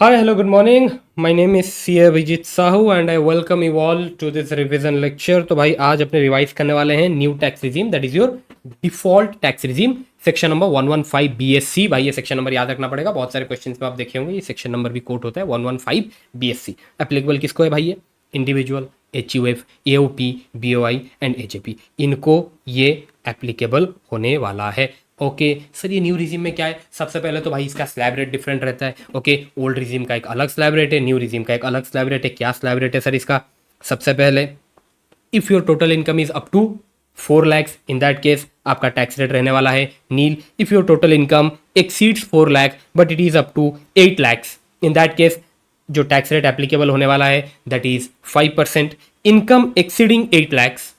Hi, hello, good morning. My name is CA Vijit Sahu and I welcome you all to this revision lecture. तो भाई आज अपने revise करने वाले हैं new tax regime that is your default tax regime section number 115 BSc. भाई ये section number याद रखना पड़ेगा, बहुत सारे क्वेश्चंस में आप देखे होंगे ये सेक्शन नंबर भी कोट होता है 115 बीएससी। एप्लीकेबल किसको है भाई? ये individual, HUF, AOP, BOI and AJP, इनको ये एप्लीकेबल होने वाला है। ओके सर, ये न्यू रिजीम में क्या है? सबसे पहले तो भाई इसका स्लैब रेट डिफरेंट रहता है। ओके, ओल्ड रिजीम का एक अलग स्लैब रेट है, न्यू रिजीम का एक अलग स्लैब रेट है। क्या स्लैब रेट है सर इसका? सबसे पहले if your total income is up to 4 lakhs, in that case आपका टैक्स रेट रहने वाला है nil. If your total income exceeds 4 lakh but it is up to 8 lakhs, in that case जो tax rate applicable होने वाला है that is 5%। Income exceeding 8 lakhs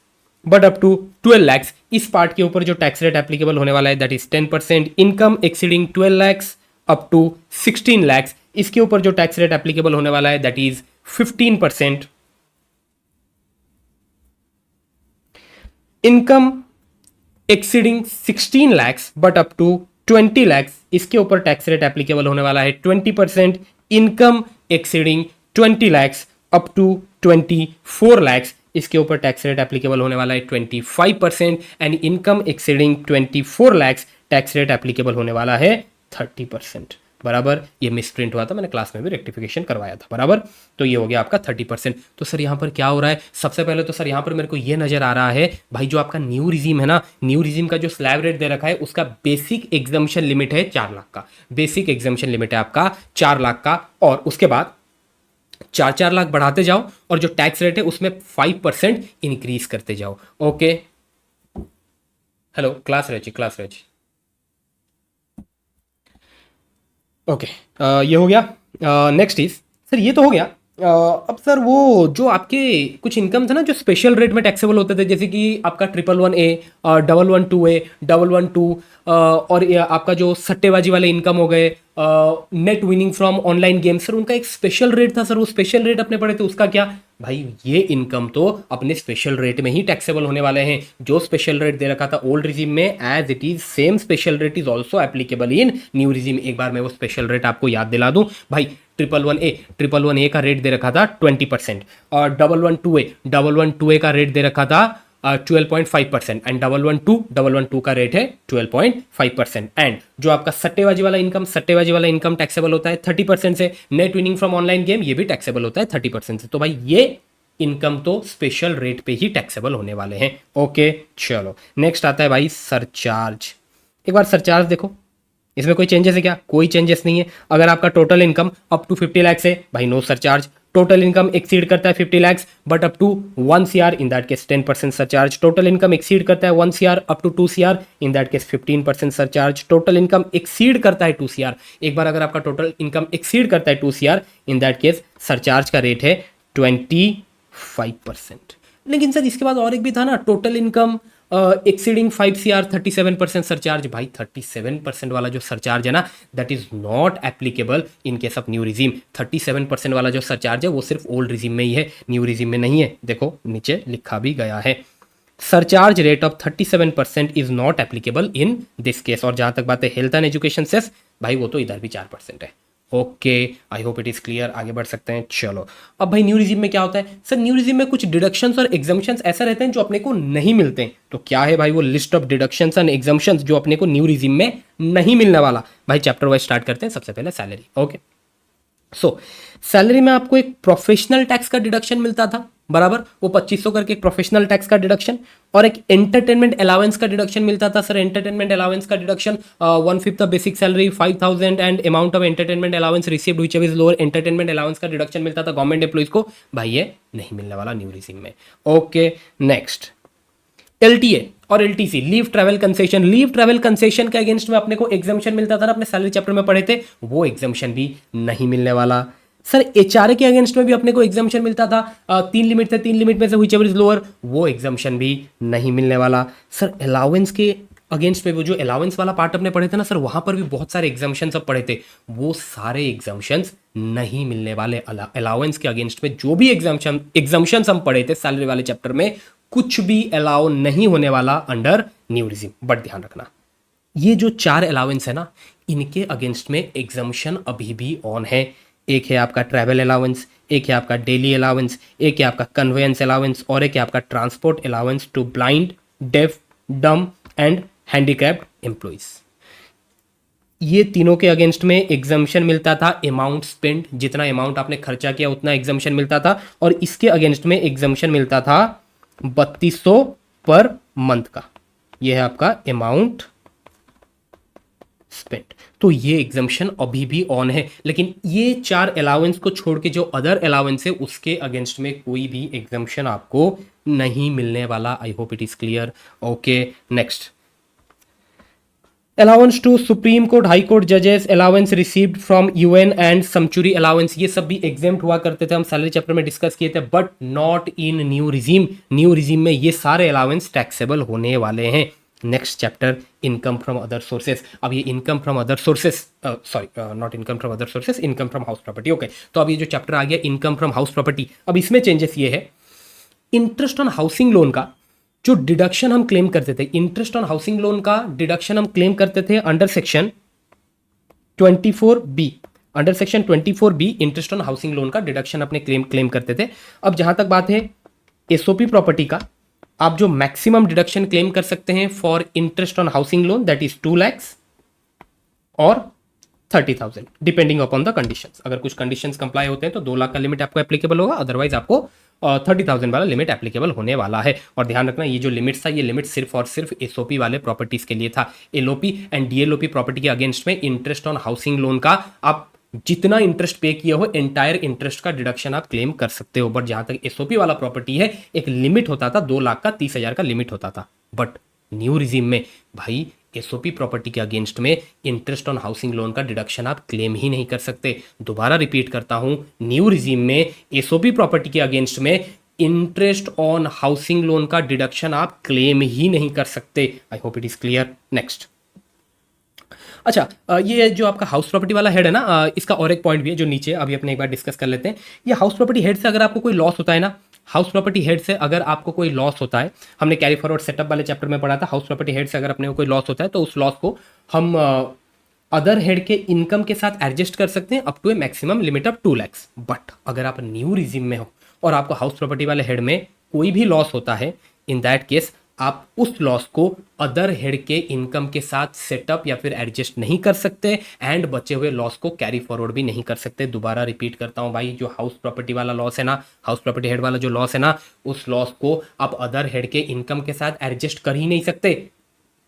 but up to 12 lakhs, इस part के ऊपर जो टैक्स रेट एप्लीकेबल होने वाला है that is 10%। Income exceeding 12 lakhs up to 16 lakhs, इसके ऊपर जो टैक्स रेट एप्लीकेबल होने वाला है that is 15%। Income exceeding 16 lakhs but up to 20 lakhs, इसके ऊपर टैक्स रेट एप्लीकेबल होने वाला है 20%। Income exceeding 20 lakhs up to 24 lakhs, इसके ऊपर टैक्स रेट एप्लीकेबल होने वाला है 25%। And income exceeding 24 lakhs, tax rate applicable होने वाला है 30%। बराबर, ये मिसप्रिंट हुआ था, मैंने क्लास में भी रेक्टिफिकेशन करवाया था। बराबर, तो ये हो गया आपका 30%। तो सर यहाँ पर क्या हो रहा है? सबसे पहले तो सर यहाँ पर मेरे को ये नजर आ रहा है भाई, जो आपका न्यू रिजीम है ना, न्यू रिजीम का जो स्लैब रेट दे रखा है उसका बेसिक एग्जाम्पशन लिमिट है 4 लाख का। बेसिक एग्जाम्पशन लिमिट है आपका 4 लाख का, और उसके बाद 4-4 लाख बढ़ाते जाओ और जो टैक्स रेट है उसमें 5% इंक्रीज करते जाओ। ओके, हेलो, क्लास रची। ओके, ये हो गया। नेक्स्ट इज सर, ये तो हो गया। अब सर वो जो आपके कुछ इनकम था ना जो स्पेशल रेट में टैक्सेबल होते थे, जैसे कि आपका 111A, 112A, 112 और ये आपका जो सट्टेबाजी वाले इनकम हो गए, net winning from online game, sir उनका एक स्पेशल रेट था। सर वो स्पेशल रेट अपने पड़े थे, उसका क्या भाई? ये इनकम तो अपने स्पेशल रेट में ही टैक्सेबल होने वाले हैं। जो स्पेशल रेट दे रखा था ओल्ड रिजीम में, as it is same special rate is also applicable in new regime. एक बार मैं वो स्पेशल रेट आपको याद दिला दूं भाई। 111A का रेट दे रखा था 20%, और 112A का रेट दे रखा था 12.5%, एंड 112 का रेट है 12.5%। एंड जो आपका सट्टेबाजी वाला इनकम टैक्सेबल होता है 30% से। Net winning from online game, ये भी टैक्सेबल होता है 30% से। तो भाई ये इनकम तो स्पेशल रेट पे ही टैक्सेबल होने वाले हैं। ओके चलो, नेक्स्ट आता है भाई सरचार्ज। एक बार सरचार्ज देखो, इसमें कोई चेंजेस है क्या? कोई चेंजेस नहीं है। अगर आपका total income up to 50 lakhs है भाई, no surcharge. Total income exceed करता है 50 lakhs but up to 1 CR, in that case 10% surcharge. Total income exceed करता है 1 CR up to 2 CR, in that case 15% surcharge. Total income exceed करता है 2 CR, एक बार अगर आपका टोटल इनकम एक्सीड करता है 2 CR, in that case surcharge का रेट है 25%। लेकिन सर इसके बाद और एक भी था ना, total income exceeding 5 CR 37% surcharge. भाई 37% वाला जो सरचार्ज है ना, that is not applicable in case of new regime. 37% वाला जो सरचार्ज है वो सिर्फ ओल्ड रिजीम में ही है, न्यू रिजीम में नहीं है। देखो नीचे लिखा भी गया है, surcharge rate of 37% is not applicable in this case. और जहां तक बात है हेल्थ एंड एजुकेशन सेस, भाई वो तो इधर भी 4% है। Okay, I hope it is clear, आगे बढ़ सकते हैं। चलो, अब भाई न्यू रिजीम में क्या होता है? सर न्यू रिजीम में कुछ डिडक्शंस और एग्जाम्पशंस ऐसे रहते हैं जो अपने को नहीं मिलते हैं। तो क्या है भाई वो list of deductions and exemptions जो अपने को न्यू रिजीम में नहीं मिलने वाला? भाई चैप्टर वाइज स्टार्ट करते हैं। सबसे पहले सैलरी। ओके, सो सैलरी में आपको एक प्रोफेशनल टैक्स का डिडक्शन मिलता था, बराबर, वो 2500 करके एक प्रोफेशनल टैक्स का डिडक्शन, और एक एंटरटेनमेंट अलाउंस का डिडक्शन मिलता था। सर एंटरटेनमेंट अलाउंस का deduction 1/5 of basic salary 5000 and amount of entertainment allowance received whichever is lower. Entertainment allowance का डिडक्शन मिलता था गवर्नमेंट एम्प्लॉइज को। भाई ये नहीं मिलने वाला न्यू रिजीम में। ओके नेक्स्ट, एलटीए और LTC, leave travel concession. Leave travel concession के अगेंस्ट में अपने को एग्जाम्पशन मिलता था ना, अपने सैलरी चैप्टर में पढ़े थे, वो एग्जाम्पशन भी नहीं मिलने वाला। सर एचआरए के अगेंस्ट में भी अपने को एग्जाम्पशन मिलता था, 3 लिमिट थे, 3 लिमिट में से व्हिचएवर इज लोअर, वो एग्जाम्पशन भी नहीं मिलने वाला। सर अलाउंस के अगेंस्ट में वो जो अलाउंस वाला पार्ट अपने पढ़े थे ना सर, वहां पर भी बहुत सारे एग्जाम्पशन सब पढ़े थे, वो सारे एग्जाम्पशंस नहीं मिलने वाले। अलाउंस के अगेंस्ट में जो भी एग्जाम्पशंस हम पढ़े थे सैलरी वाले चैप्टर में, कुछ भी अलाउ नहीं होने वाला अंडर न्यू रिजीम। बट ध्यान रखना, ये जो 4 अलाउंस है ना, इनके अगेंस्ट में एग्जाम्पशन अभी भी ऑन है। एक है आपका ट्रैवल अलाउंस, एक है आपका डेली अलाउंस, एक है आपका कन्वेंस अलाउंस और एक है आपका transport allowance to blind, deaf, dumb and handicapped employees. ये तीनों के अगेंस्ट में एग्जम्पशन मिलता था, अमाउंट स्पेंड, जितना अमाउंट आपने खर्चा किया उतना एग्जम्पशन मिलता था, और इसके अगेंस्ट में एग्जम्पशन मिलता था 3200 पर मंथ का। ये है आपका अमाउंट स्पेंड। तो ये एग्जम्पशन अभी भी ऑन है, लेकिन ये 4 अलाउंस को छोड़ के जो अदर अलाउंस है उसके अगेंस्ट में कोई भी एग्जम्पशन आपको नहीं मिलने वाला। I hope it is clear. Okay, next, allowance to supreme court, high court जजेस, allowance received from UN and sanctuary allowance, ये सब भी एग्जेम्प्ट हुआ करते थे, हम सैलरी चैप्टर में डिस्कस किए थे, but not in new regime. New regime में ये सारे अलाउंस टैक्सेबल होने वाले हैं। Next chapter, income from other sources. अब ये income from other sources, sorry not income from other sources, income from house property. Okay, तो अब ये जो चैप्टर आ गया इनकम फ्रॉम हाउस प्रॉपर्टी, अब इसमें चेंजेस ये है, इंटरेस्ट ऑन हाउसिंग लोन का जो डिडक्शन हम क्लेम करते थे, इंटरेस्ट ऑन हाउसिंग लोन का डिडक्शन हम क्लेम करते थे under section 24B। Under section 24B interest on housing loan का डिडक्शन अपने क्लेम करते थे। अब जहां तक बात है एसओपी प्रॉपर्टी का, आप जो मैक्सिमम डिडक्शन क्लेम कर सकते हैं for interest on housing loan that is 2 lakh और 30,000 डिपेंडिंग अपॉन द कंडीशंस। अगर कुछ कंडीशंस कंप्लाई होते हैं तो 2 लाख का लिमिट आपको एप्लीकेबल होगा, अदरवाइज आपको 30,000 वाला लिमिट एप्लीकेबल होने वाला है। और ध्यान रखना ये जो लिमिट था, ये लिमिट सिर्फ और सिर्फ एसओपी वाले प्रॉपर्टीज के लिए था। एलओपी एंड डीएलओपी प्रॉपर्टी के अगेंस्ट में इंटरेस्ट ऑन हाउसिंग लोन का आप जितना इंटरेस्ट पे किया हो एंटायर इंटरेस्ट का डिडक्शन आप क्लेम कर सकते हो। बट जहां तक एसओपी वाला प्रॉपर्टी है, एक लिमिट होता था 2 लाख का, 30,000 का लिमिट होता था। बट न्यू रिजीम में भाई एसओपी प्रॉपर्टी के अगेंस्ट में इंटरेस्ट ऑन हाउसिंग लोन का डिडक्शन आप क्लेम ही नहीं कर सकते। दोबारा रिपीट करता हूं, न्यू रिजीम में एसओपी प्रॉपर्टी के अगेंस्ट में इंटरेस्ट ऑन हाउसिंग लोन का डिडक्शन आप क्लेम ही नहीं कर सकते। आई hope it is clear. Next, अच्छा, ये जो आपका हाउस प्रॉपर्टी वाला हेड है ना, इसका और एक पॉइंट भी है जो नीचे अभी अपने एक बार डिस्कस कर लेते हैं। ये हाउस प्रॉपर्टी हेड से अगर आपको कोई लॉस होता है ना, हाउस प्रॉपर्टी हेड से अगर आपको कोई लॉस होता है, हमने कैरी फॉरवर्ड सेटअप वाले चैप्टर में पढ़ा था, हाउस प्रॉपर्टी हेड से अगर अपने को कोई लॉस होता है तो उस लॉस को हम अदर हेड के इनकम के साथ एडजस्ट कर सकते हैं up to a maximum limit of 2 lakh. But अगर आप न्यू रिजीम में हो और आपको हाउस प्रॉपर्टी वाले हेड में कोई भी लॉस होता है, इन दैट केस आप उस लॉस को अदर हेड के इनकम के साथ सेटअप या फिर एडजस्ट नहीं कर सकते एंड बचे हुए लॉस को कैरी फॉरवर्ड भी नहीं कर सकते। दोबारा रिपीट करता हूं भाई, जो हाउस प्रॉपर्टी वाला लॉस है ना, हाउस प्रॉपर्टी हेड वाला जो लॉस है ना, उस लॉस को आप अदर हेड के इनकम के साथ एडजस्ट कर ही नहीं सकते।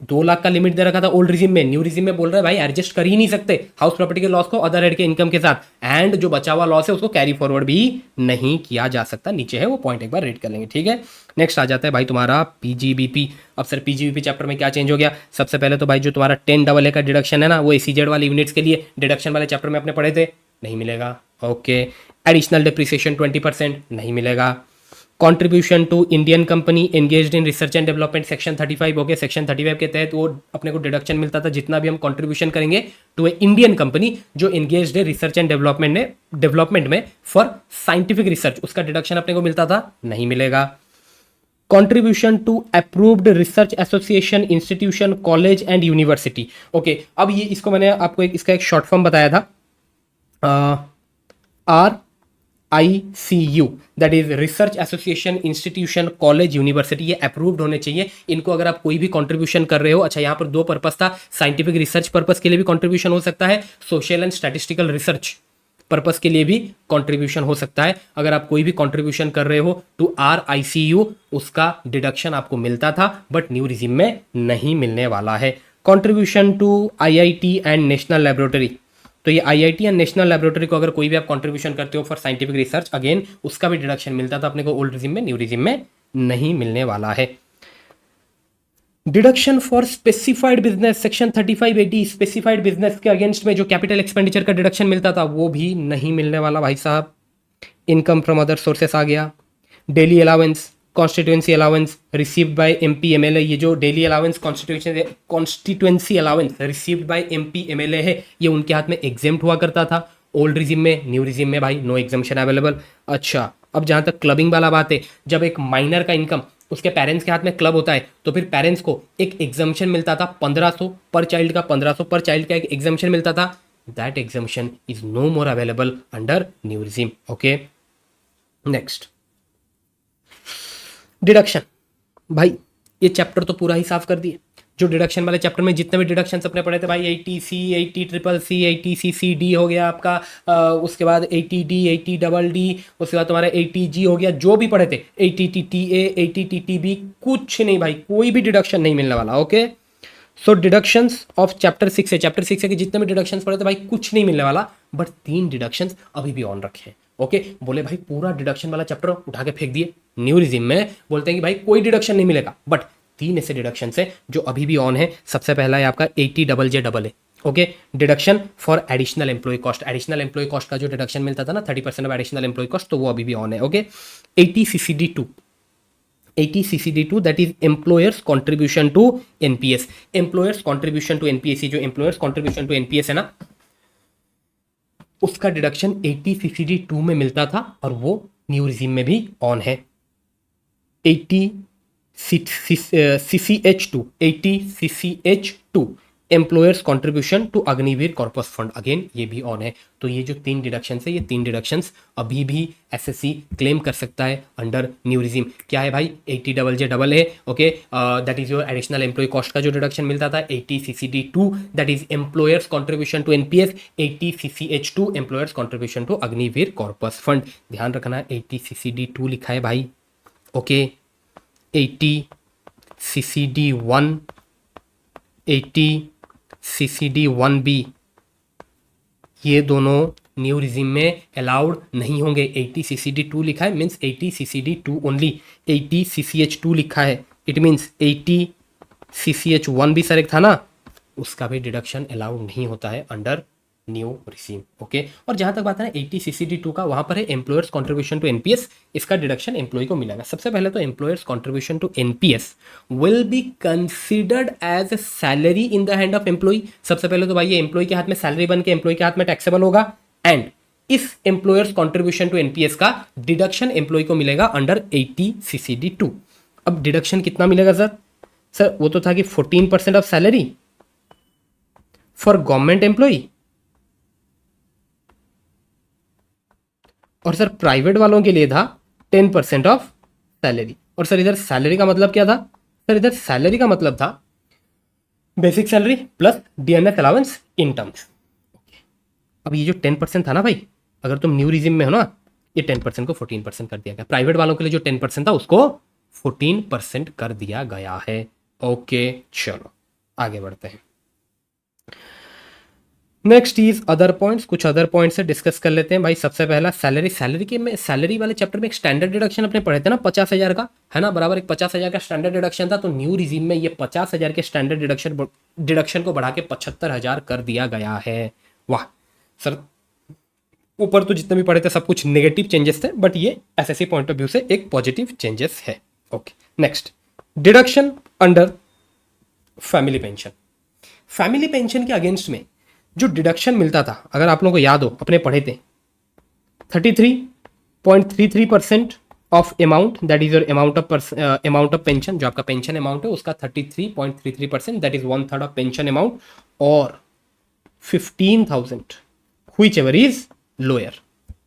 2 लाख का लिमिट दे रखा था ओल्ड रिजीम में, न्यू रिजीम में बोल रहे हैं भाई एडजस्ट कर ही नहीं सकते हाउस प्रॉपर्टी के लॉस को अदर हेड के इनकम के साथ, एंड जो बचा हुआ लॉस है उसको कैरी फॉरवर्ड भी नहीं किया जा सकता। नीचे है वो पॉइंट, एक बार रीड कर लेंगे, ठीक है। नेक्स्ट आ जाता है भाई तुम्हारा पीजीबीपी। अब सर पीजीबीपी चैप्टर में क्या चेंज हो गया? सबसे पहले तो भाई जो तुम्हारा 10AA का डिडक्शन है ना, वो एसीजेड वाले यूनिट्स के लिए डिडक्शन वाले चैप्टर में आपने पढ़े थे, नहीं मिलेगा। ओके, एडिशनल डिप्रिसिएशन 20% नहीं मिलेगा। Contribution to Indian company engaged in research and development section 35 हो गया। सेक्शन 35 के तहत वो अपने को डिडक्शन मिलता था जितना भी हम कंट्रीब्यूशन करेंगे टू ए इंडियन कंपनी जो एंगेज्ड है रिसर्च एंड डेवलपमेंट में फॉर साइंटिफिक रिसर्च, उसका डिडक्शन अपने को मिलता था, नहीं मिलेगा। Contribution to approved research association, institution, college and university. Okay, अब ये इसको मैंने आपको इसका एक शॉर्ट फॉर्म बताया था, RICU, that is research association, institution, college, university, ये अप्रूव्ड होने चाहिए। इनको अगर आप कोई भी कंट्रीब्यूशन कर रहे हो, अच्छा यहाँ पर 2 पर्पस था, साइंटिफिक रिसर्च पर्पस के लिए भी कंट्रीब्यूशन हो सकता है, social and statistical research purpose के लिए भी कंट्रीब्यूशन हो सकता है। अगर आप कोई भी कंट्रीब्यूशन कर रहे हो टू RICU, उसका डिडक्शन आपको मिलता था, बट न्यू रिजीम में नहीं मिलने वाला है। Contribution to IIT and national laboratory, तो ये IIT एंड नेशनल लेबोरेटरी को अगर कोई भी आप कंट्रीब्यूशन करते हो फॉर साइंटिफिक रिसर्च, अगेन उसका भी डिडक्शन मिलता था अपने को ओल्ड रिजीम में, न्यू रिजीम में नहीं मिलने वाला है। Deduction for specified business, section 3580, specified business के अगेंस्ट में जो कैपिटल एक्सपेंडिचर का डिडक्शन मिलता था वो भी नहीं मिलने वाला भाई साहब। इनकम फ्रॉम अदर सोर्सेस आ गया। Daily allowance, constituency allowance received by MP MLA, ये जो daily allowance constituency allowance received by MP MLA है, ये उनके हाथ में एग्जेम्प्ट हुआ करता था ओल्ड रिजीम में। न्यू रिजीम में भाई नो एग्जम्पशन अवेलेबल। अच्छा, अब जहां तक क्लबिंग वाला बात है, जब एक माइनर का इनकम उसके पेरेंट्स के हाथ में क्लब होता है तो फिर पेरेंट्स को एक एग्जम्पशन मिलता था 1500 पर चाइल्ड का, 1500 पर चाइल्ड का एक एग्जम्पशन मिलता था। That exemption is no more available under new regime. Okay, next deduction. भाई ये चैप्टर तो पूरा ही साफ कर दिए. जो डिडक्शन वाले चैप्टर में जितने भी डिडक्शन अपने पढ़े थे भाई, 80C, 80CCC, 80CCD हो गया आपका, उसके बाद 80D, 80DD, उसके बाद तुम्हारा 80G हो गया, जो भी पढ़े थे 80TTA, 80TTB, कुछ नहीं भाई, कोई भी डिडक्शन नहीं मिलने वाला. Okay, so deductions of chapter 6 है. चैप्टर 6 है कि जितने भी डिडक्शंस पढ़े थे भाई कुछ नहीं मिलने वाला, बट 3 डिडक्शंस अभी भी ऑन रखे हैं. ओके, बोले भाई पूरा डिडक्शन वाला चैप्टर उठा के फेंक दिए. न्यू रिजिम में बोलते हैं कि भाई कोई डिडक्शन नहीं मिलेगा, बट 3 ऐसे डिडक्शन है जो अभी भी ऑन है. सबसे पहला है आपका 80JJA. Okay, deduction for additional employee cost. Additional employee cost का जो डिडक्शन मिलता था ना 30% ऑफ एडिशनल एम्प्लॉय कॉस्ट, तो वो अभी भी ऑन है. Okay, 80CCD2. 80CCD2 that is employer's contribution to NPS. Employer's contribution to NPS, जो एम्प्लॉयर्स कॉन्ट्रीब्यूशन टू एनपीएस है ना, उसका डिडक्शन 80CCD2 में मिलता था और वो न्यू रिजीम में भी ऑन है. 80CCH2, 80CCH2 employer's contribution to Agniveer corpus fund, again ये भी ऑन है. तो ये जो 3 डिडक्शंस है, ये 3 डिडक्शंस अभी भी एसएससी क्लेम कर सकता है अंडर न्यू रिजीम. क्या है भाई? 80JJA. Okay, that is your additional employee cost का जो डिडक्शन मिलता था. 80CCD2 that is employer's contribution to NPS. 80CCH2 employer's contribution to Agniveer corpus fund. ध्यान रखना 80CCD2 लिखा है भाई. ओके, 80CCD1, 80CCD1B, ये दोनों न्यू रिजीम में अलाउड नहीं होंगे. 80CCD2 लिखा है मीन्स 80CCD2 ओनली. 80CCH2 लिखा है इट मीन्स 80CCH1 भी सर एक था ना, उसका भी डिडक्शन अलाउड नहीं होता है अंडर न्यू रिजीम. ओके, और जहां तक बात है ना 80CCD2 का, वहां पर है एम्प्लॉयर्स कॉन्ट्रीब्यूशन टू एनपीएस. इसका डिडक्शन एम्प्लॉय को मिलेगा. सबसे पहले तो employer's contribution to NPS will be considered as salary in the hand of employee. सबसे पहले तो भाई ये एम्प्लॉय के हाथ में सैलरी बन के एम्प्लॉय के हाथ में टैक्सेबल होगा, एंड इस एम्प्लॉयर्स कॉन्ट्रीब्यूशन टू एनपीएस का डिडक्शन एम्प्लॉय को मिलेगा अंडर 80CCD2. अब डिडक्शन कितना मिलेगा सर? सर वो तो था कि 14% of salary for government employee, और सर प्राइवेट वालों के लिए था 10% ऑफ सैलरी. और सर इधर सैलरी का मतलब क्या था? सर इधर सैलरी का मतलब था basic salary plus DNS allowance in terms. अब ये जो 10% था ना भाई, अगर तुम न्यू रिजिम में हो ना, ये 10% को 14% कर दिया गया. प्राइवेट वालों के लिए जो 10% था उसको 14% कर दिया गया है. ओके, चलो आगे बढ़ते हैं. Next is other points. कुछ अदर पॉइंट्स से डिस्कस कर लेते हैं भाई. सबसे पहला सैलरी. सैलरी के में सैलरी वाले चैप्टर में एक स्टैंडर्ड डिडक्शन अपने पढ़े थे ना 50,000 का, है ना, बराबर एक 50,000 का स्टैंडर्ड डिडक्शन था. तो न्यू रिजीम में ये 50,000 के स्टैंडर्ड डिडक्शन को बढ़ा के 75,000 कर दिया गया है. वाह सर, ऊपर तो जितने भी पढ़े थे सब कुछ नेगेटिव चेंजेस थे, बट ये एसएससी पॉइंट ऑफ व्यू से एक पॉजिटिव चेंजेस है. Okay, next deduction under family pension. Family pension के अगेंस्ट में जो डिडक्शन मिलता था, अगर आप लोगों को याद हो अपने पढ़े थे, 33.33% of amount, that is your amount of pension. जो आपका पेंशन अमाउंट है उसका 33.33%, that is 1/3 of pension amount, और 15,000 व्हिच एवर इज लोअर,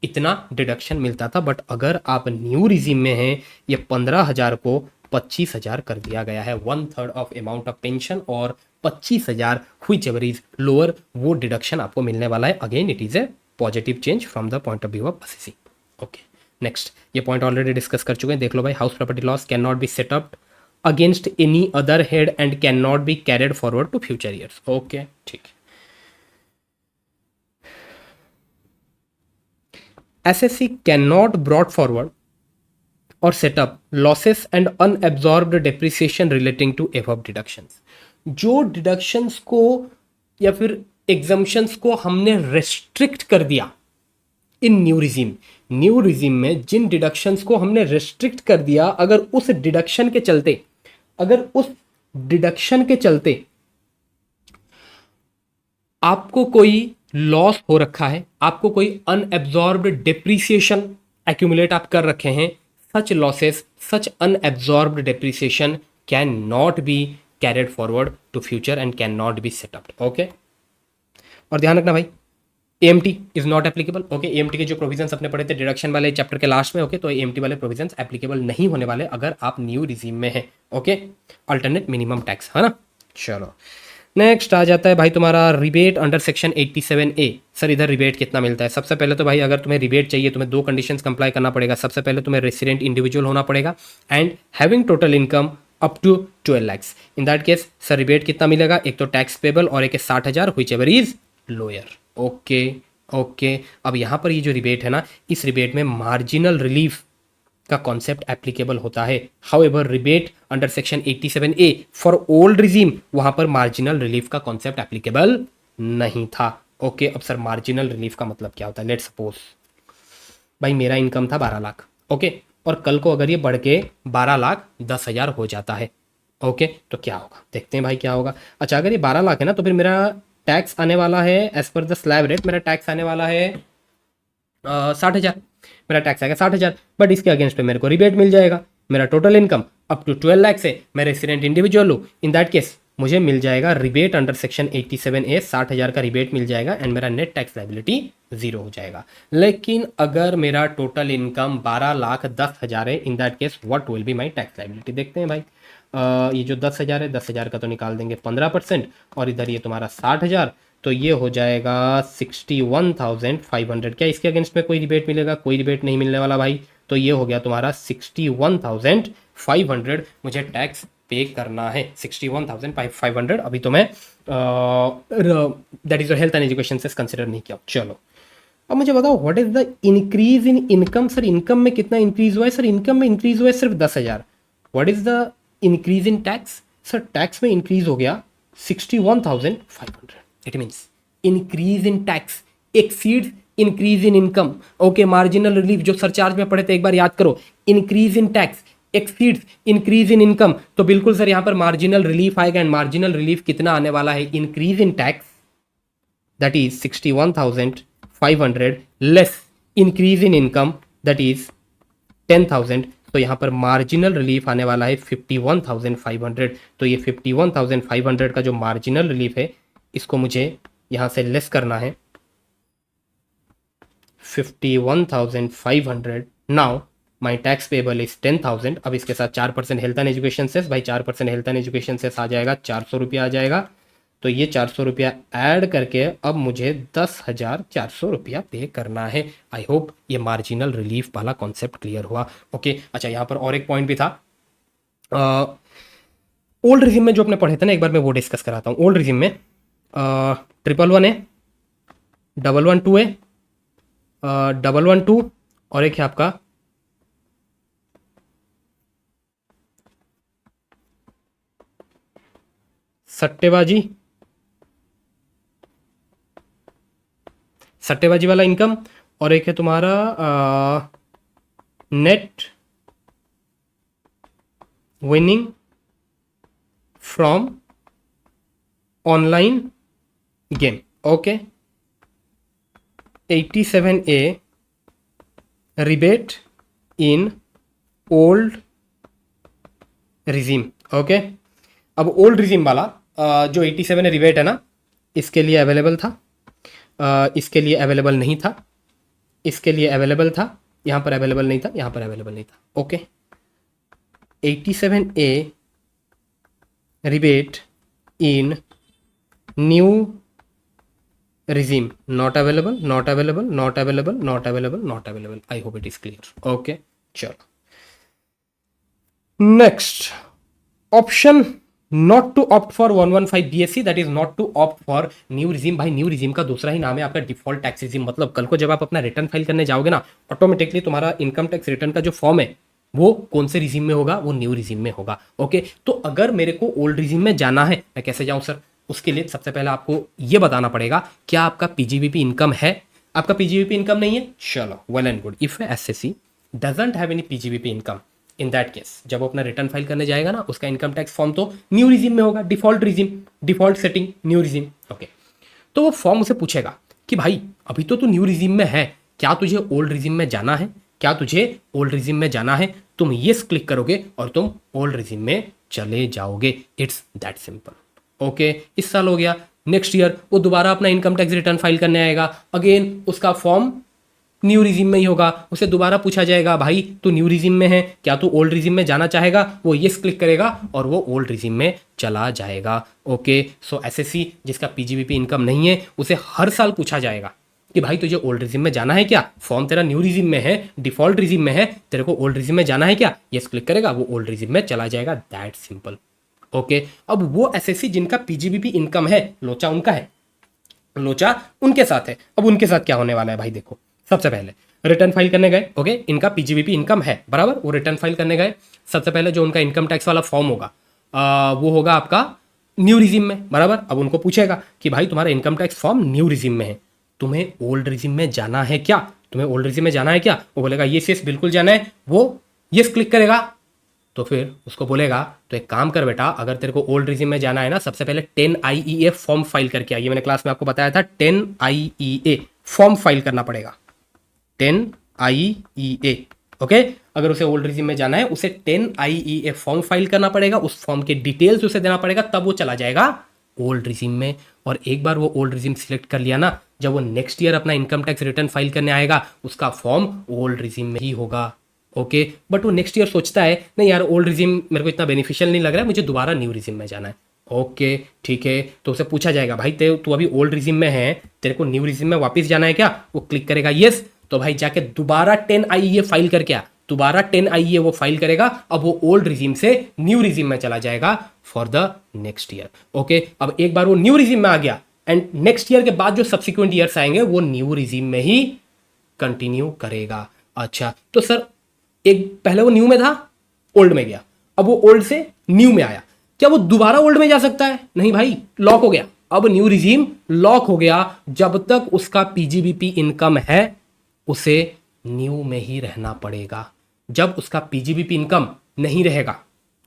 इतना डिडक्शन मिलता था. बट अगर आप न्यू रिजीम में हैं, ये 15,000 को 25,000 कर दिया गया है. 1/3 ऑफ अमाउंट ऑफ पेंशन और 25,000 व्हिच एवर इज लोअर, वो डिडक्शन आपको मिलने वाला है. Again it is a positive change from the point of view of SSC. Okay, next ये पॉइंट ऑलरेडी डिस्कस कर चुके हैं, देख लो भाई. House property loss can not be set up against any other head and can not be carried forward to future years. Okay, ठीक. SSC can not brought forward or setup losses and unabsorbed depreciation relating to above deductions. जो deductions को या फिर exemptions को हमने restrict कर दिया इन new regime में जिन डिडक्शंस को हमने रेस्ट्रिक्ट कर दिया, अगर उस डिडक्शन के चलते आपको कोई लॉस हो रखा है, आपको कोई अनएब्जॉर्ब्ड डेप्रिसिएशन एक्यूमुलेट आप कर रखे हैं, such losses, such unabsorbed depreciation cannot be carried forward to future and cannot be set up. Okay, और ध्यान रखना भाई, AMT is not applicable. Okay, AMT के जो प्रोविजंस अपने पढ़े थे डिडक्शन वाले चैप्टर के लास्ट में, ओके, तो एएमटी वाले प्रोविजंस एप्लीकेबल नहीं होने वाले अगर आप न्यू रिजीम में है। ओके, अल्टरनेट मिनिमम टैक्स, है ना। चलो नेक्स्ट आ जाता है भाई तुम्हारा rebate under section 87A। Sir इधर रिबेट कितना मिलता है? सबसे पहले तो भाई अगर तुम्हें रिबेट चाहिए तुम्हें दो कंडीशंस कंप्लाई करना पड़ेगा। सबसे पहले तुम्हें रेसिडेंट इंडिविजुअल होना पड़ेगा and having total income up to 12 lakhs। In that case sir rebate कितना मिलेगा? एक तो टैक्स पेबल और एक है 60,000 which ever is lower. Okay okay, अब यहाँ पर ये जो रिबेट है ना, इस रिबेट में मार्जिनल रिलीफ का कॉन्सेप्ट एप्लीकेबल होता है। However rebate under section 87A for old regime, वहां पर मार्जिनल रिलीफ का कॉन्सेप्ट एप्लीकेबल नहीं था। ओके, अब सर मार्जिनल रिलीफ का मतलब क्या होता है? लेट्स सपोज भाई मेरा इनकम था 12 लाख, ओके, और कल को अगर ये बढ़ के 12,10,000 हो जाता है, ओके, तो क्या होगा? देखते हैं भाई क्या होगा। अच्छा, अगर ये 12 लाख है ना, तो फिर मेरा टैक्स आने वाला है as per the slab rate, मेरा टैक्स आने वाला है 60,000। मेरा टैक्स आएगा 60,000, बट इसके अगेंस्ट पे मेरे को रिबेट मिल जाएगा। मेरा total income up to 12 lakh से, मैं रेसिडेंट इंडिविजुअल हूँ, इन दैट केस मुझे मिल जाएगा रिबेट अंडर सेक्शन 87A, 60,000 का रिबेट मिल जाएगा एंड मेरा नेट टैक्स लाइबिलिटी 0 हो जाएगा। लेकिन अगर मेरा टोटल इनकम 12,10,000 है, इन that case what will be my tax liability? देखते हैं भाई। ये जो 10,000 है, 10,000 का तो निकाल देंगे 15%, और इधर ये तुम्हारा 60,000, तो ये हो जाएगा 61,500। क्या इसके अगेंस्ट में कोई रिबेट मिलेगा? कोई रिबेट नहीं मिलने वाला भाई। तो ये हो गया तुम्हारा 61,500 मुझे टैक्स पे करना है। 61,500 अभी तो मैं that is health and education से कंसिडर नहीं किया। चलो अब मुझे बताओ what is the increase in income? Sir income में कितना इंक्रीज हुआ है? सर इनकम में इंक्रीज हुआ है सिर्फ 10,000। What is the increase in tax? Sir tax में इंक्रीज हो गया 61,500। It means increase in tax exceeds increase in income. Okay, marginal relief जो सरचार्ज में पढ़े थे एक बार याद करो, increase in tax exceeds increase in income, तो बिल्कुल सर यहां पर मार्जिनल रिलीफ आएगा एंड मार्जिनल रिलीफ कितना आने वाला है? Increase in tax that is 61,500 less increase in income that is 10,000। तो यहाँ पर मार्जिनल रिलीफ आने वाला है 51,500। तो ये 51,500 का जो मार्जिनल रिलीफ है, इसको मुझे यहाँ से लेस करना है 51,500। Now my tax payable is 10,000। अब इसके साथ 4% हेल्थ एंड एजुकेशन सेस, भाई 4% हेल्थ एंड एजुकेशन सेस आ जाएगा, 400 रुपया आ जाएगा। तो ये 400 रुपया ऐड करके अब मुझे 10,400 रुपया पे करना है। आई होप ये मार्जिनल रिलीफ वाला कॉन्सेप्ट क्लियर हुआ। ओके, अच्छा यहाँ पर और एक पॉइंट भी था। ओल्ड रिजिम में जो अपने पढ़े थे ना, एक बार मैं वो डिस्कस कराता हूँ। ओल्ड रिजिम में 111 है, 112 है, 112 और एक है आपका सट्टेबाजी, सट्टेबाजी वाला इनकम, और एक है तुम्हारा net winning from online game. Okay, 87A rebate in old regime. Okay, अब ओल्ड रिजीम वाला जो 87 रिबेट है ना, इसके लिए अवेलेबल था, इसके लिए अवेलेबल नहीं था, इसके लिए अवेलेबल था, यहाँ पर अवेलेबल नहीं था, यहाँ पर अवेलेबल नहीं था। Okay, 87A rebate in new regime not available, not available, not available, not available, not available. I hope it is clear. Okay, चलो next option not to opt for 115 BSC, that is not to opt for new regime। भाई new regime का दूसरा ही नाम है आपका default tax regime। मतलब कल को जब आप अपना रिटर्न फाइल करने जाओगे ना, ऑटोमेटिकली तुम्हारा इनकम टैक्स रिटर्न का जो फॉर्म है वो कौन से रिजीम में होगा? वो न्यू रिजीम में होगा। ओके, तो अगर मेरे को ओल्ड रिजीम में जाना है, मैं कैसे जाऊं सर? उसके लिए सबसे पहले आपको ये बताना पड़ेगा क्या आपका पीजीबीपी इनकम है। आपका पीजीबीपी इनकम नहीं है, चलो well and good. If SSC doesn't have any PGBP income, in that case जब वो अपना रिटर्न फाइल करने जाएगा ना, उसका इनकम टैक्स फॉर्म तो न्यू रिजीम में होगा, default regime, default setting new regime. Okay, तो वो फॉर्म उसे पूछेगा कि भाई अभी तो तू न्यू रिजीम में है, क्या तुझे ओल्ड रिजीम में जाना है? क्या तुझे ओल्ड रिजीम में जाना है? तुम येस क्लिक करोगे और तुम ओल्ड रिजीम में चले जाओगे। It's that simple. ओके, इस साल हो गया, नेक्स्ट ईयर वो दोबारा अपना इनकम टैक्स रिटर्न फाइल करने आएगा, अगेन उसका फॉर्म न्यू रिजिम में ही होगा, उसे दोबारा पूछा जाएगा भाई तू न्यू रिजिम में है क्या, तू ओल्ड रिजिम में जाना चाहेगा, वो यस क्लिक करेगा और वो ओल्ड रिजिम में चला जाएगा। ओके, सो एसएससी जिसका पीजीबीपी इनकम नहीं है उसे हर साल पूछा जाएगा कि भाई तुझे ओल्ड रिजिम में जाना है क्या, फॉर्म तेरा न्यू रिजिम में है, डिफॉल्ट रिजिम में है, तेरे को ओल्ड रिजिम में जाना है क्या, यस क्लिक करेगा, वो ओल्ड रिजिम में चला जाएगा, दैट सिंपल। ओके, अब वो एसएससी जिनका पीजीबीपी इनकम है, लोचा उनका है, लोचा उनके साथ है। अब उनके साथ क्या होने वाला है भाई, देखो सबसे पहले रिटर्न फाइल करने गए, ओके, इनका पीजीबीपी इनकम है बराबर, वो रिटर्न फाइल करने गए, सबसे पहले जो उनका इनकम टैक्स वाला फॉर्म होगा वो होगा आपका न्यू रिजिम में बराबर। अब उनको पूछेगा कि भाई तुम्हारा income tax form new regime में है, तुम्हें ओल्ड रिजिम में जाना है क्या, तुम्हें ओल्ड रिजिम में जाना है क्या, वो बोलेगा यस यस बिल्कुल जाना है, वो यस क्लिक करेगा। तो फिर उसको बोलेगा तो एक काम कर बेटा, अगर तेरे को ओल्ड रिजिम में जाना है ना, सबसे पहले 10 IEA फॉर्म फाइल करके आइए, मैंने क्लास में आपको बताया था 10 IEA फॉर्म फाइल करना पड़ेगा, 10 IEA। ओके, अगर उसे ओल्ड रिजिम में जाना है उसे 10 IEA फॉर्म फाइल करना पड़ेगा, उस फॉर्म के डिटेल्स उसे देना पड़ेगा, तब वो चला जाएगा ओल्ड रिजिम में। और एक बार वो ओल्ड रिजिम सिलेक्ट कर लिया ना, जब वो नेक्स्ट ईयर अपना इनकम टैक्स रिटर्न फाइल करने आएगा उसका फॉर्म ओल्ड रिजिम में ही होगा। ओके, बट वो नेक्स्ट ईयर सोचता है नहीं यार ओल्ड रिजिम मेरे को इतना बेनिफिशियल नहीं लग रहा है, मुझे दोबारा न्यू रिजिम में जाना है। ओके ठीक है, तो उसे पूछा जाएगा भाई तू अभी ओल्ड रिजिम में है, तेरे को न्यू रिजिम में वापस जाना है क्या, वो क्लिक करेगा यस, तो भाई जाके दोबारा 10 IEA फाइल करके आ, दोबारा 10 IEA वो फाइल करेगा, अब वो ओल्ड रिजिम से न्यू रिजिम में चला जाएगा for the next year. Okay, अब एक बार वो न्यू रिजिम में आ गया एंड नेक्स्ट ईयर के बाद जो सब्सिक्वेंट ईयर्स आएंगे वो न्यू रिजिम में ही कंटिन्यू करेगा। अच्छा, तो सर एक पहले वो न्यू में था, ओल्ड में गया, अब वो ओल्ड से न्यू में आया, क्या वो दोबारा ओल्ड में जा सकता है? नहीं भाई, लॉक हो गया, अब न्यू रिजीम लॉक हो गया, जब तक उसका पीजीबीपी इनकम है उसे न्यू में ही रहना पड़ेगा, जब उसका पीजीबीपी इनकम नहीं रहेगा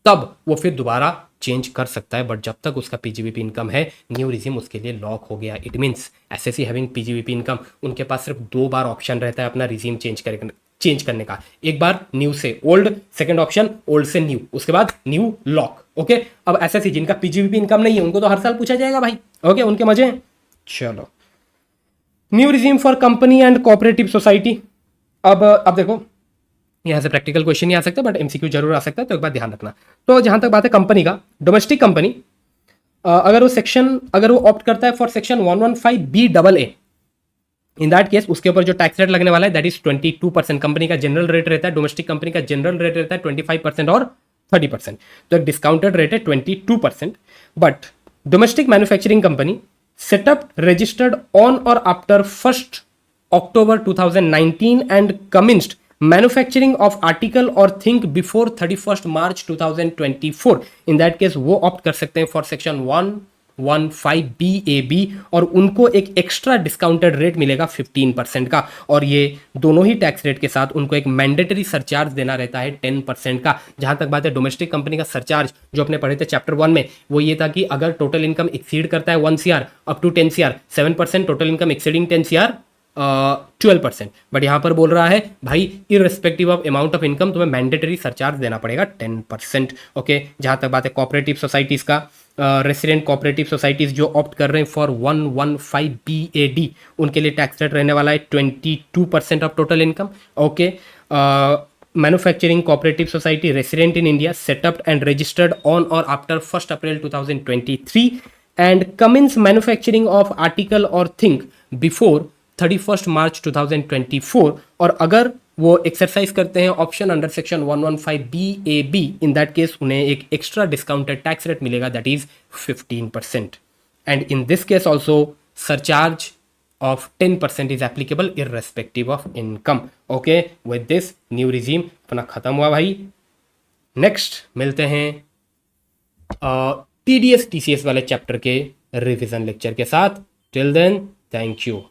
तब वो फिर दोबारा चेंज कर सकता है, बट जब तक उसका पीजीबीपी इनकम है न्यू रिजिम उसके लिए लॉक हो गया। It means SSC having PGBP income, उनके पास सिर्फ 2 बार ऑप्शन रहता है अपना रिजिम चेंज करने का, एक बार न्यू से ओल्ड, सेकंड ऑप्शन ओल्ड से न्यू, उसके बाद न्यू लॉक। ओके, अब एसएससी जिनका पीजीबीपी इनकम नहीं है उनको तो हर साल पूछा जाएगा भाई। ओके, उनके मजे हैं। चलो, new regime for company and cooperative society. अब देखो यहाँ से प्रैक्टिकल क्वेश्चन नहीं आ सकता बट एमसीक्यू जरूर आ सकता है, तो एक बात ध्यान रखना। तो जहां तक बात है कंपनी का, डोमेस्टिक कंपनी, अगर वो ऑप्ट करता है for section 115BAA, in that case उसके ऊपर जो टैक्स रेट लगने वाला है दैट इज 22%। कंपनी का जनरल रेट रहता है, डोमेस्टिक कंपनी का जनरल रेट रहता है 25% और 30%, तो एक डिस्काउंटेड रेट है 22%। But domestic manufacturing company setup registered on or after 1 October 2019 and commenced manufacturing of article or thing before 31st March 2024, in that case वो ऑप्ट कर सकते हैं फॉर सेक्शन 115BAB और उनको एक एक्स्ट्रा डिस्काउंटेड रेट मिलेगा 15% का, और ये दोनों ही टैक्स रेट के साथ उनको एक मैंडेटरी सरचार्ज देना रहता है 10% का। जहां तक बात है डोमेस्टिक कंपनी का सरचार्ज जो अपने पढ़े थे चैप्टर 1 में, वो ये था कि अगर टोटल इनकम एक्सीड करता है 1 CR up to 10 CR 7%, total income exceeding 10 CR 12%। But यहां पर बोल रहा है भाई irrespective of amount of income तुम्हें मैंडेटरी सरचार्ज देना पड़ेगा 10%। ओके, जहां तक बात है कोऑपरेटिव सोसाइटीज का, रेसिडेंट कोऑपरेटिव सोसाइटीज जो ऑप्ट कर रहे हैं फॉर 115BAD उनके लिए टैक्स रेट रहने वाला है 22% of total income. Okay, manufacturing cooperative society resident in India setup and registered on or after 1 April 2023 and commence manufacturing of article or thing before 31st March 2024, और अगर वो exercise करते हैं option under section 115BAB, in that case उन्हें एक extra discounted tax rate मिलेगा that is 15%, and in this case also surcharge of 10% is applicable irrespective of income. Okay, with this new regime अपना खत्म हुआ भाई। Next मिलते हैं TDS TCS वाले चैप्टर के रिविजन लेक्चर के साथ। Till then, thank you.